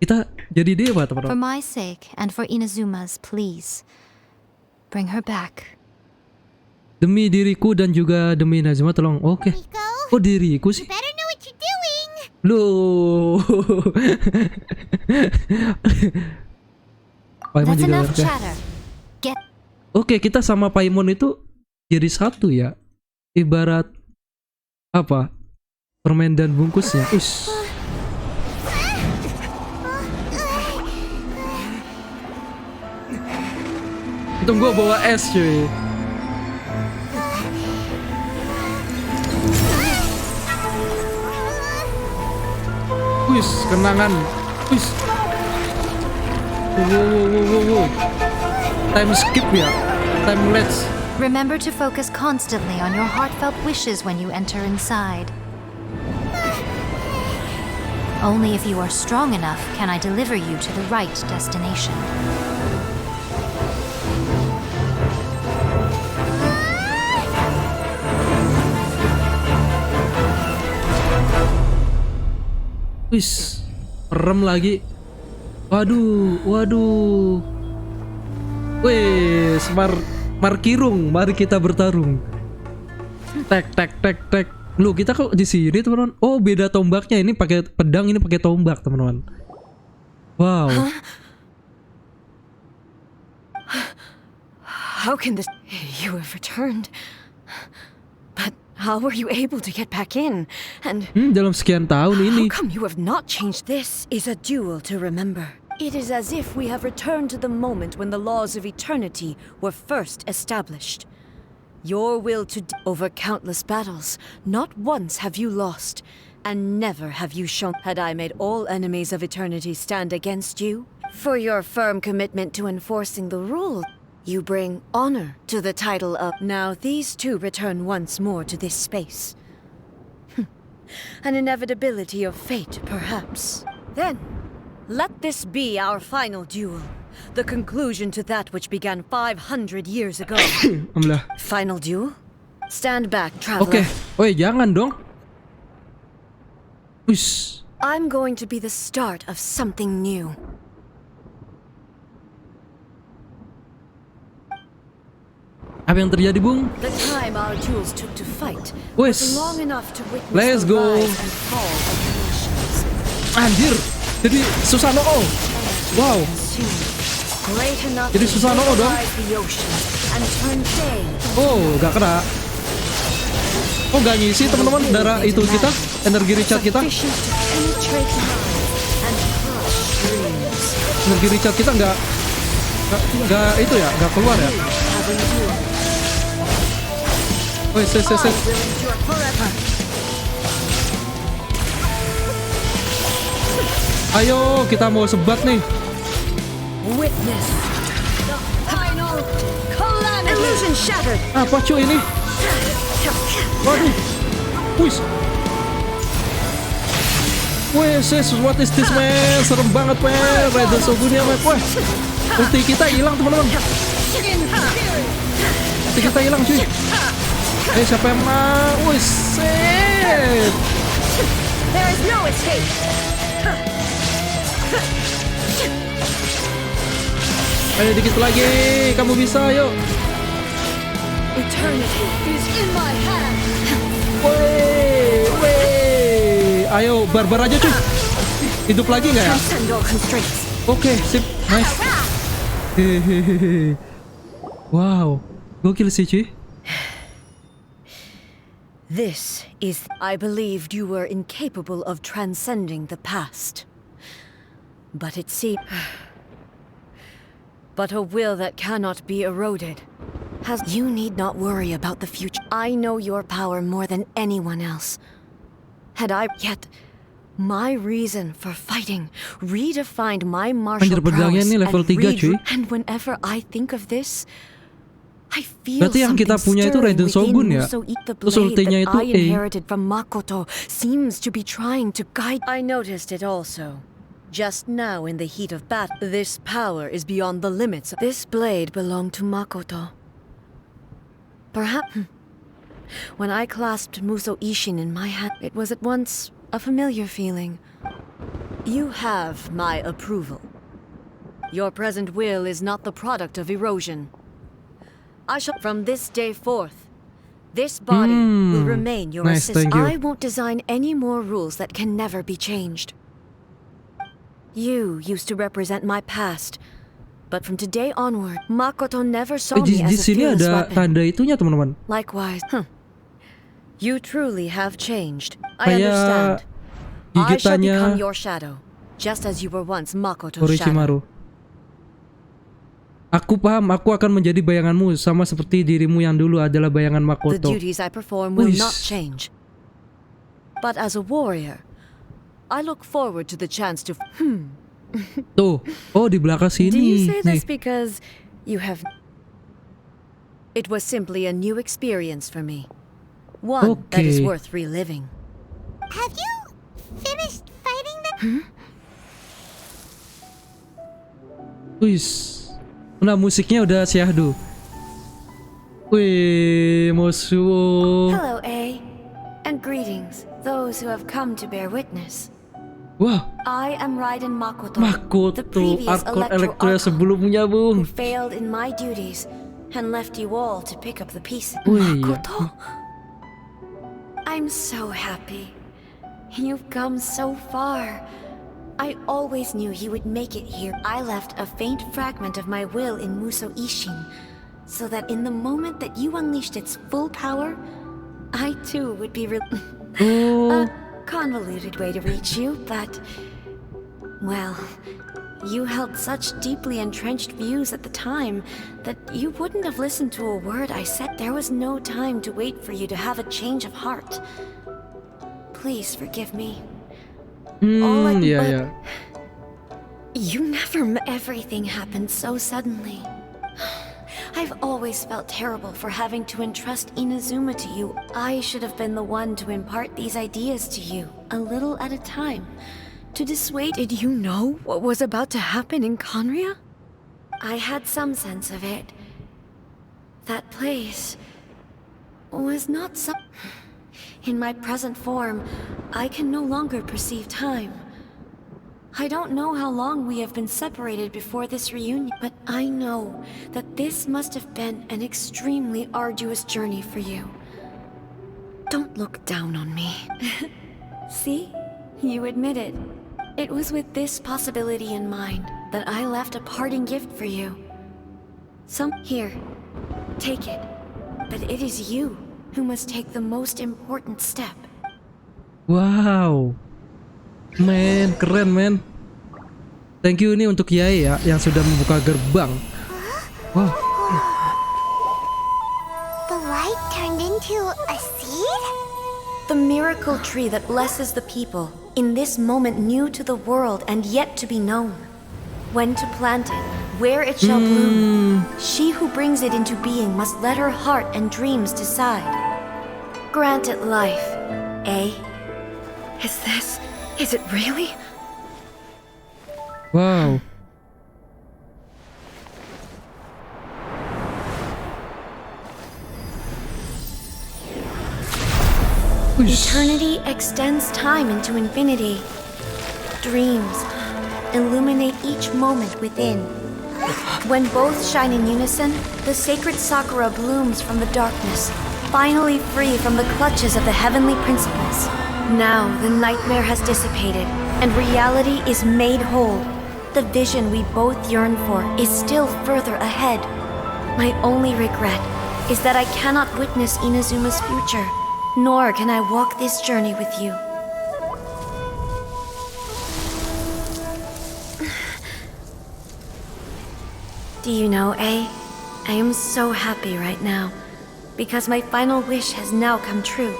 Kita jadi dewa, For teman-teman. my sake and for Inazuma's, please. Bring her back. Demi diriku dan juga demi Nazuma, tolong. Oke. Rico, Oh, diriku sih. better know what you're doing. Loh. Paimon That's juga enough ngerti. chatter. Get... Oke, kita sama Paimon itu jadi satu ya. Ibarat apa? Permen dan bungkusnya. Ush. Untung gua bawa es, cuy. Wis, kenangan. Wis. Wow. Time skip ya. Time lapse. Remember to focus constantly on your heartfelt wishes when you enter inside. Only if you are strong enough can I deliver you to the right destination. Wis, rem lagi. Waduh. Wis, markirung, mari kita bertarung. Tek. Lu, kita kok di sini, teman-teman? Oh, beda tombaknya. Ini pakai pedang, ini pakai tombak, teman-teman. Wow. How can this... You have returned. But how were you able to get back in? And Dalam sekian tahun how ini. come you have not changed? This is a duel to remember. It is as if we have returned to the moment when the laws of eternity were first established. Your will over countless battles, not once have you lost, and never have you shown. Had I made all enemies of eternity stand against you? For your firm commitment to enforcing the rule, you bring honor to the title of... Now these two return once more to this space. An inevitability of fate, perhaps. Then, let this be our final duel. The conclusion to that which began 500 years ago. Alhamdulillah. Final duel? Stand back, Oke. traveler. Woi, jangan dong. Wis. I'm going to be the start of something new. Apa yang terjadi, Bung? The time our duels took to fight Wes. was long enough to witness Let's the go. rise and fall of the nations. Anjir. Jadi Susanoo. Wow. Soon, great enough Jadi to Susanoo dong. pulverize the oceans and turn day. Oh, gak kena. Oh, gak ngisi, teman-teman, darah itu kita, energi recharge kita. Sufficient to penetrate minds and crush dreams. Energi recharge kita nggak itu ya, nggak keluar ya. Have endured. Woi, ses. I will endure forever. Ayo, kita mau sebat nih. Witness the final calamity. Illusion shattered. Apa cuy ini? Waduh. Wis. Ses, what is this, man? Serem banget, man. Raiden Shogunnya, man. Wah. Ulti kita hilang, teman-teman. Ulti kita hilang, cuy. Siapa yang mau? Wis, set. There is no escape. Ayo dikit lagi, kamu bisa, yuk. Eternity is in my hand. Wey. Ayo, barbar aja cuy. Hidup lagi nggak ya? Transcend all constraints. Oke, sip, nice. Hehehe. Wow, gokil sih cuy. This is... I believed you were incapable of transcending the past. But it seems... But a will that cannot be eroded has... You need not worry about the future. I know your power more than anyone else. Had I... Yet, my reason for fighting redefined my martial Anjir, pedangnya prowess nih level 3 cuy. and whenever I think of this, I feel Berarti yang kita something punya itu stirring Raiden Shogun within ya? Muso. The Terus blade ultinya that itu I E. inherited from Makoto seems to be trying to guide. I noticed it also. Just now in the heat of battle, this power is beyond the limits. This blade belonged to Makoto. Perhaps when I clasped Muso Ishin in my hand, it was at once a familiar feeling. You have my approval. Your present will is not the product of erosion. I shall, from this day forth, this body will remain your Nice, assistant. thank you. I won't design any more rules that can never be changed. You used to represent my past, but from today onward, Makoto never saw me Di as a sini fearless ada weapon. tanda itunya teman-teman. Likewise, you truly have changed. Kayak I understand. I shall gigitannya become your shadow, just as you were once Makoto's shadow. Orochimaru. Aku paham, aku akan menjadi bayanganmu sama seperti dirimu yang dulu adalah bayangan The Makoto. duties I perform will Uish. not change. But as a warrior, I look forward to the chance to... Tuh, oh di belakang sini. Do you say nih. this because you have... It was simply a new experience for me. One that is Okay. worth reliving. Have you finished fighting them? Wis. Nah, musiknya udah syahdu. Wih, musuh. Hello, A. And greetings, those who have come to bear witness. Wah, I am Raiden Makoto, the Makoto, previous Arkon Electro Elektro yang Archon, sebelumnya, who Bung. failed in my duties and left you all to pick up the pieces. Oh, iya. Makoto? I'm so happy. You've come so far. I always knew you would make it here. I left a faint fragment of my will in Muso Ishin, so that in the moment that you unleashed its full power, I too would be Oh, convoluted way to reach you, but... Well, you held such deeply entrenched views at the time that you wouldn't have listened to a word I said. There was no time to wait for you to have a change of heart. Please forgive me. iya but ya. You never... Everything happened so suddenly. I've always felt terrible for having to entrust Inazuma to you. I should have been the one to impart these ideas to you, a little at a time, to dissuade... Did you know what was about to happen in Conria? I had some sense of it. That place was not some... In my present form, I can no longer perceive time. I don't know how long we have been separated before this reunion, but I know that this must have been an extremely arduous journey for you. Don't look down on me. See? You admit it. It was with this possibility in mind that I left a parting gift for you. Here, take it. But it is you who must take the most important step. Wow. Men, keren men. Thank you ini untuk Yai ya yang sudah membuka gerbang. Wow. The light turned into a seed? The miracle tree that blesses the people, in this moment new to the world and yet to be known. When to plant it, where it shall bloom, she who brings it into being must let her heart and dreams decide. Grant it life, eh? Is it really? Wow. Eternity extends time into infinity. Dreams illuminate each moment within. When both shine in unison, the sacred sakura blooms from the darkness, finally free from the clutches of the heavenly principles. Now the nightmare has dissipated, and reality is made whole. The vision we both yearn for is still further ahead. My only regret is that I cannot witness Inazuma's future, nor can I walk this journey with you. Do you know, I am so happy right now, because my final wish has now come true.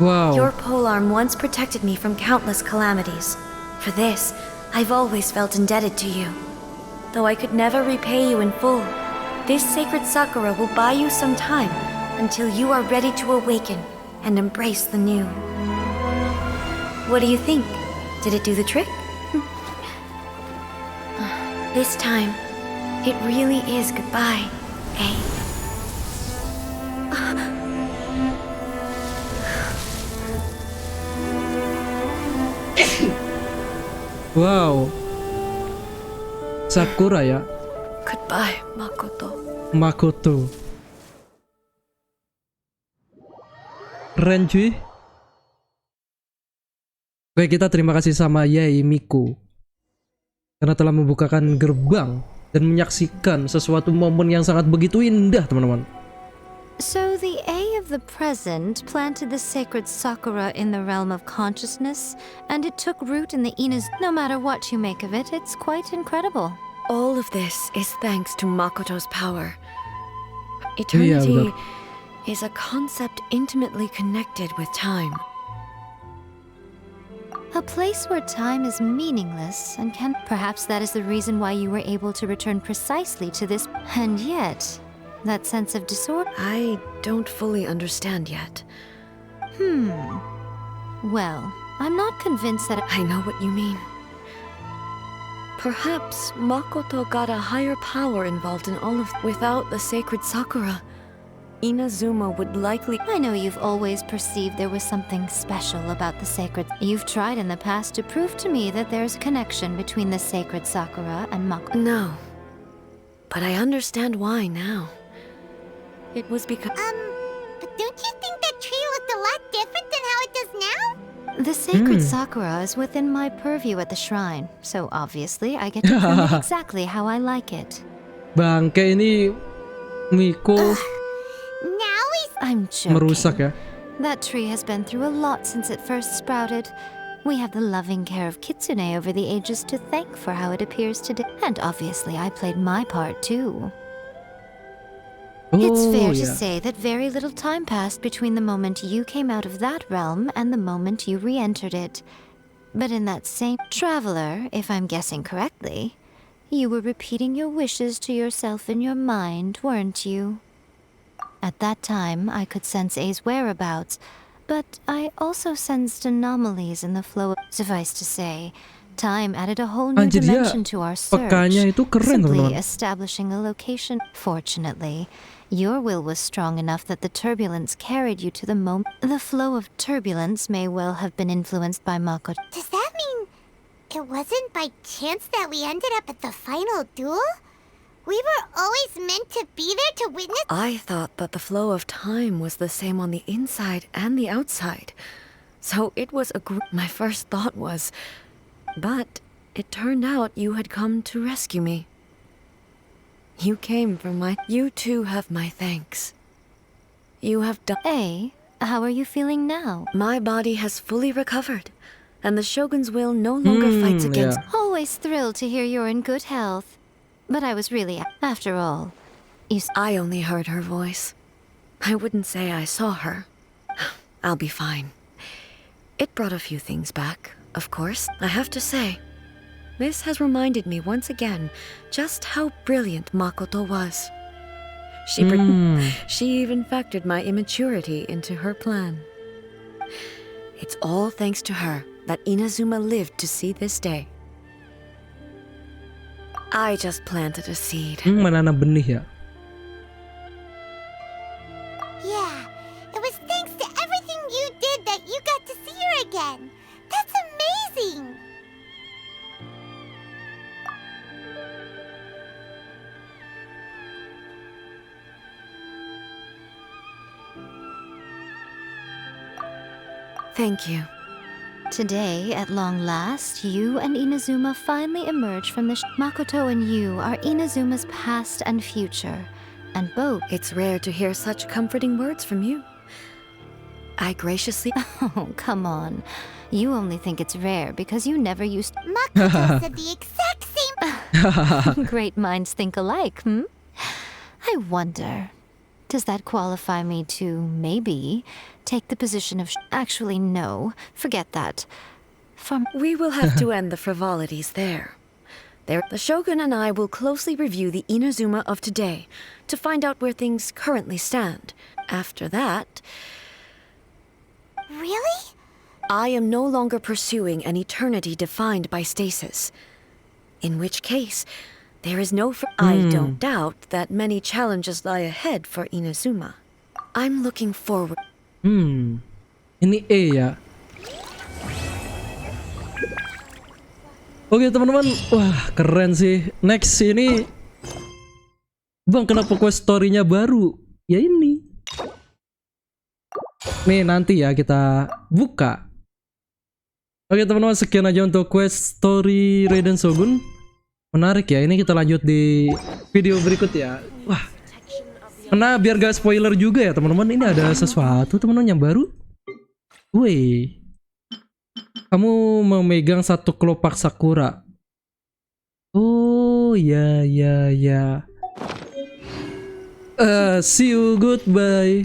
Wow. Your polearm once protected me from countless calamities. For this, I've always felt indebted to you. Though I could never repay you in full, this sacred sakura will buy you some time until you are ready to awaken and embrace the new. What do you think? Did it do the trick? This time, it really is goodbye, eh? Wow. Sakura ya. Goodbye, Makoto. Makoto. Keren cuy. Oke, kita terima kasih sama Yai Miku karena telah membukakan gerbang dan menyaksikan sesuatu momen yang sangat begitu indah, teman-teman. So the A of the present planted the sacred sakura in the realm of consciousness, and it took root in the Inas. No matter what you make of it, it's quite incredible. All of this is thanks to Makoto's power. Eternity is a concept intimately connected with time. A place where time is meaningless and can... Perhaps that is the reason why you were able to return precisely to this... And yet, that sense of disorder... I don't fully understand yet. Well, I'm not convinced that... I know what you mean. Perhaps Makoto got a higher power involved in all of... Without the sacred sakura, Inazuma would likely... I know you've always perceived there was something special about the sacred... You've tried in the past to prove to me that there's a connection between the sacred sakura and Makoto. No. But I understand why now. It was because... But don't you think that tree looked a lot different than how it does now? The sacred sakura is within my purview at the shrine, so obviously I get to prune it exactly how I like it. Bangke ini Miko Now he's... I'm joking. merusak ya. That tree has been through a lot since it first sprouted. We have the loving care of Kitsune over the ages to thank for how it appears today. And obviously I played my part too. It's fair to say that very little time passed between the moment you came out of that realm and the moment you re-entered it. But in that same traveler, if I'm guessing correctly, you were repeating your wishes to yourself in your mind, weren't you? At that time, I could sense A's whereabouts, but I also sensed anomalies in the flow. Suffice to say, time added a whole new Anjir, dia dimension to our search, pekanya itu keren, simply teman-teman. establishing a location. Fortunately, your will was strong enough that the turbulence carried you to the moment. The flow of turbulence may well have been influenced by Makoto. Does that mean it wasn't by chance that we ended up at the final duel? We were always meant to be there to witness... I thought that the flow of time was the same on the inside and the outside. So it was a my first thought was... But it turned out you had come to rescue me. You came from my... You too have my thanks. You have done... A, how are you feeling now? My body has fully recovered, and the Shogun's will no longer fights against... Always thrilled to hear you're in good health. But I was really... After all, I only heard her voice. I wouldn't say I saw her. I'll be fine. It brought a few things back, of course, I have to say. This has reminded me once again just how brilliant Makoto was. She even factored my immaturity into her plan. It's all thanks to her that Inazuma lived to see this day. I just planted a seed. Menanam benih ya. Yeah, it was thanks to everything you did that you got to see her again. That's amazing! Thank you. Today, at long last, you and Inazuma finally emerge from the Makoto and you are Inazuma's past and future, and both. It's rare to hear such comforting words from you. I graciously. Oh, come on. You only think it's rare because you never used. Makoto said the exact same. Great minds think alike, hmm? I wonder, does that qualify me to, maybe, take the position of actually, no, forget that. We will have to end the frivolities there. The Shogun and I will closely review the Inazuma of today to find out where things currently stand. After that, Really? I am no longer pursuing an eternity defined by stasis. In which case, there is no. I don't doubt that many challenges lie ahead for Inazuma. I'm looking forward. Ini E ya. Oke teman-teman, wah keren sih. Next ini, bang kenapa quest story-nya baru? Ya ini. Nih nanti ya kita buka. Oke teman-teman, sekian aja untuk quest Story Raiden Shogun. Menarik ya, ini kita lanjut di video berikut ya. Wah, karena biar gak spoiler juga ya teman-teman, ini ada sesuatu teman-teman yang baru. Wih, kamu memegang satu kelopak sakura. Oh ya ya ya. See you, goodbye.